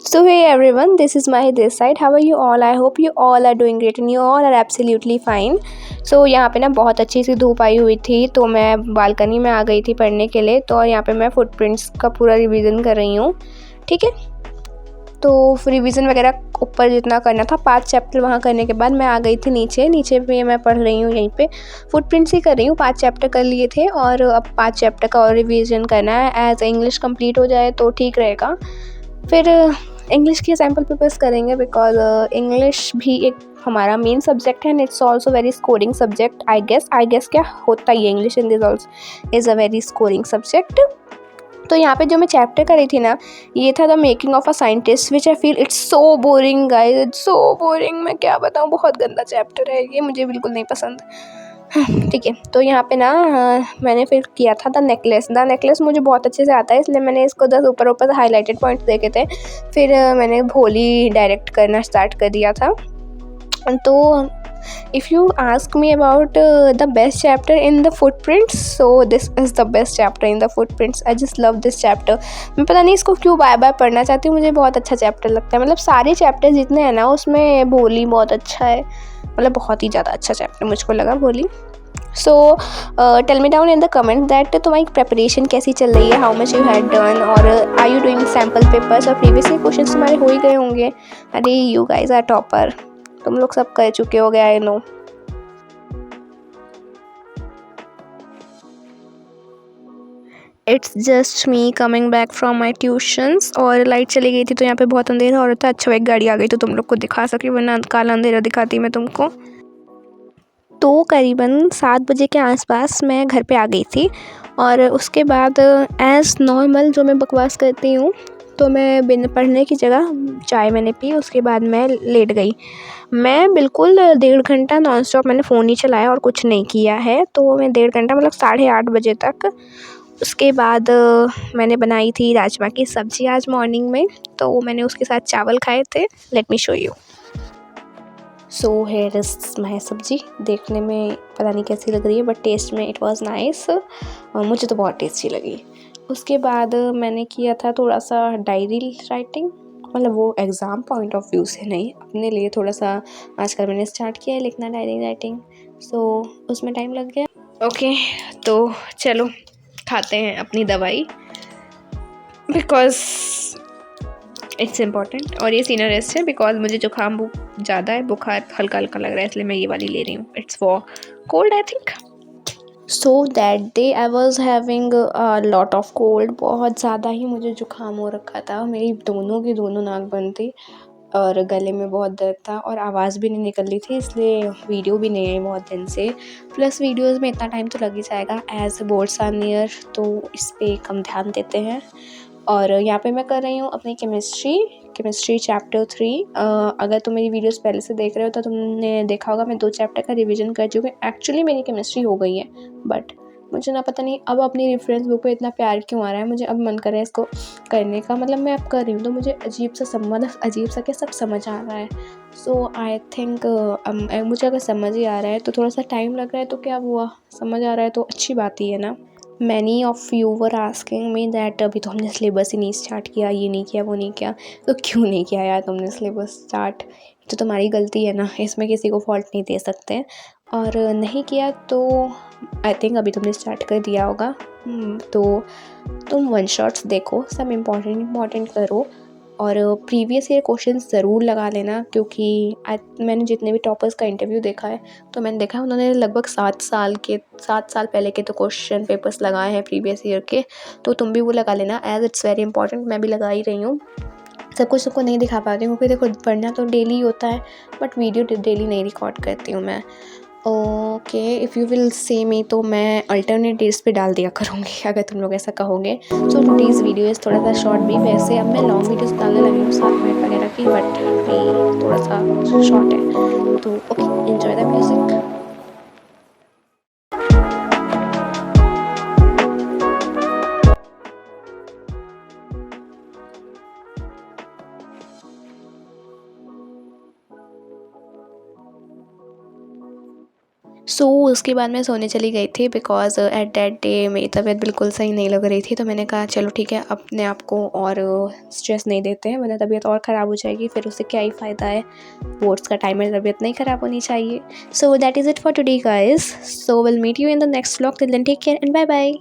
So hey everyone, this is Mahi this side. How are you all? I hope you all are doing great and you all are absolutely fine. So यहाँ पे ना बहुत अच्छी सी धूप आई हुई थी तो मैं बालकनी में आ गई थी पढ़ने के लिए। तो यहाँ पे मैं फुटप्रिंट्स का पूरा रिवीजन कर रही हूँ। ठीक है, तो रिवीजन वगैरह ऊपर जितना करना था 5 चैप्टर वहाँ करने के बाद मैं आ गई थी नीचे पे मैं पढ़ रही हूँ। यहीं पे फुटप्रिंट्स ही कर रही हूँ। 5 चैप्टर कर लिए थे और अब 5 चैप्टर का और रिवीजन करना है। एज इंग्लिश कंप्लीट हो जाए तो ठीक रहेगा। फिर इंग्लिश के सैम्पल पेपर्स करेंगे बिकॉज इंग्लिश भी एक हमारा मेन सब्जेक्ट है and it's also very scoring subject. I guess क्या होता ही है English in this also is a very scoring subject. तो यहाँ पे जो मैं चैप्टर करी थी ना, ये था the making of a scientist which I feel it's so boring guys, it's so boring. मैं क्या बताऊँ, बहुत गंदा चैप्टर है ये, मुझे बिल्कुल नहीं पसंद। ठीक है, तो यहाँ पे ना मैंने फिर किया था द नेकलेस मुझे बहुत अच्छे से आता है इसलिए मैंने इसको 10 ऊपर हाईलाइटेड पॉइंट्स देखे थे। फिर मैंने भोली डायरेक्ट करना स्टार्ट कर दिया था। तो if you ask me about the best chapter in the footprints, so this is the best chapter in the footprints. I just love this chapter. मैं पता नहीं इसको क्यों बार बार पढ़ना चाहती हूँ, मुझे बहुत अच्छा चैप्टर लगता है। मतलब सारे चैप्टर जितने हैं ना उसमें भोली बहुत अच्छा है, मतलब बहुत ही ज़्यादा अच्छा चैप्टर मुझको लगा भोली। So tell me down in the comment that तुम्हारी प्रेपरेशन कैसी चल रही है, how much you had done और are you doing sample papers और प्रीवियस क्वेश्चन तुम्हारे हो ही गए होंगे। अरे यू गाइज आर टॉपर, तुम लोग सब कर चुके हो गए, I know. It's just me coming back from my tuitions और लाइट चली गई थी तो यहाँ पे बहुत अंधेरा हो रहा था। अच्छा एक गाड़ी आ गई तो तुम लोग को दिखा सकी, वरना काला अंधेरा दिखाती मैं तुमको। तो करीबन 7 बजे के आसपास मैं घर पे आ गई थी और उसके बाद एज़ नॉर्मल जो मैं बकवास करती हूँ तो मैं बिन पढ़ने की जगह चाय मैंने पी, उसके बाद मैं लेट गई। मैं बिल्कुल 1.5 घंटा नॉन स्टॉप मैंने फ़ोन ही चलाया और कुछ नहीं किया है। तो मैं 1.5 घंटा मतलब 8:30 बजे तक। उसके बाद मैंने बनाई थी राजमा की सब्ज़ी आज मॉर्निंग में, तो मैंने उसके साथ चावल खाए थे। Let me show you. So here is my सब्जी। देखने में पता नहीं कैसी लग रही है बट टेस्ट में इट वाज नाइस, मुझे तो बहुत टेस्टी लगी। उसके बाद मैंने किया था थोड़ा सा डायरी राइटिंग, मतलब वो एग्ज़ाम पॉइंट ऑफ व्यू से नहीं, अपने लिए थोड़ा सा आजकल मैंने स्टार्ट किया है लिखना डायरी राइटिंग। सो उसमें टाइम लग गया। ओके, तो चलो खाते हैं अपनी दवाई बिकॉज़ इट्स इम्पॉर्टेंट। और ये सीनियर रेस्ट है बिकॉज मुझे जुकाम ज़्यादा है, बुखार हल्का हल्का लग रहा है, इसलिए मैं ये वाली ले रही हूँ। It's for cold I think. So that day I was having lot of cold, बहुत ज़्यादा ही मुझे जुकाम हो रखा था। मेरी दोनों की दोनों नाक बंद थी और गले में बहुत दर्द था और आवाज़ भी नहीं निकल रही थी, इसलिए वीडियो भी नहीं आई बहुत दिन से। प्लस वीडियोज़ में इतना टाइम तो लग ही जाएगा एज बोर्ड्स आर नियर, तो इस पर कम ध्यान देते हैं। और यहाँ पे मैं कर रही हूँ अपनी केमिस्ट्री चैप्टर 3। अगर तुम मेरी वीडियोस पहले से देख रहे हो तो तुमने देखा होगा मैं 2 चैप्टर का रिवीजन कर चुकी हूँ। एक्चुअली मेरी केमिस्ट्री हो गई है बट मुझे ना पता नहीं अब अपनी रेफरेंस बुक पे इतना प्यार क्यों आ रहा है, मुझे अब मन कर रहा है इसको करने का। मतलब मैं अब कर रही हूँ तो मुझे अजीब सा क्या सब समझ आ रहा है। सो आई थिंक मुझे अगर समझ ही आ रहा है तो थोड़ा सा टाइम लग रहा है तो क्या हुआ, समझ आ रहा है तो अच्छी बात ही है ना। Many of you were asking me that अभी तो हमने सिलेबस ही नहीं स्टार्ट किया, ये नहीं किया वो नहीं किया। तो क्यों नहीं किया यार तुमने सिलेबस स्टार्ट, तो तुम्हारी गलती है ना, इसमें किसी को फॉल्ट नहीं दे सकते। और नहीं किया तो आई थिंक अभी तुमने स्टार्ट कर दिया होगा। तो तुम वन शॉट्स देखो, सब इम्पॉर्टेंट करो और प्रीवियस ईयर क्वेश्चन ज़रूर लगा लेना, क्योंकि मैंने जितने भी टॉपर्स का इंटरव्यू देखा है तो मैंने देखा है उन्होंने लगभग 7 साल पहले के तो क्वेश्चन पेपर्स लगाए हैं प्रीवियस ईयर के। तो तुम भी वो लगा लेना एज इट्स वेरी इंपॉर्टेंट। मैं भी लगा ही रही हूँ, सब कुछ सबको नहीं दिखा पाती हूँ क्योंकि देखो पढ़ना तो डेली होता है बट वीडियो डेली नहीं रिकॉर्ड करती हूँ मैं। Okay, if you will say मी तो मैं अल्टरनेट डेज पे डाल दिया करूँगी अगर तुम लोग ऐसा कहोगे। सो टुडेज़ वीडियो इज़ थोड़ा सा शॉर्ट भी, वैसे अब मैं लॉन्ग वीडियोस डालने लगी हूँ 7 मिनट वगैरह की, बट अभी थोड़ा सा शॉर्ट है। तो ओके, एंजॉय द म्यूज़िक। उसके बाद मैं सोने चली गई थी बिकॉज़ एट दैट डे मेरी तबीयत बिल्कुल सही नहीं लग रही थी। तो मैंने कहा चलो ठीक है, अपने आप को और स्ट्रेस नहीं देते हैं, वरना तबीयत और ख़राब हो जाएगी, फिर उससे क्या ही फ़ायदा है। बोर्ड्स का टाइम है, तबीयत नहीं ख़राब होनी चाहिए। So that is it for today guys. So will meet you in the next vlog. Till then take care and bye bye.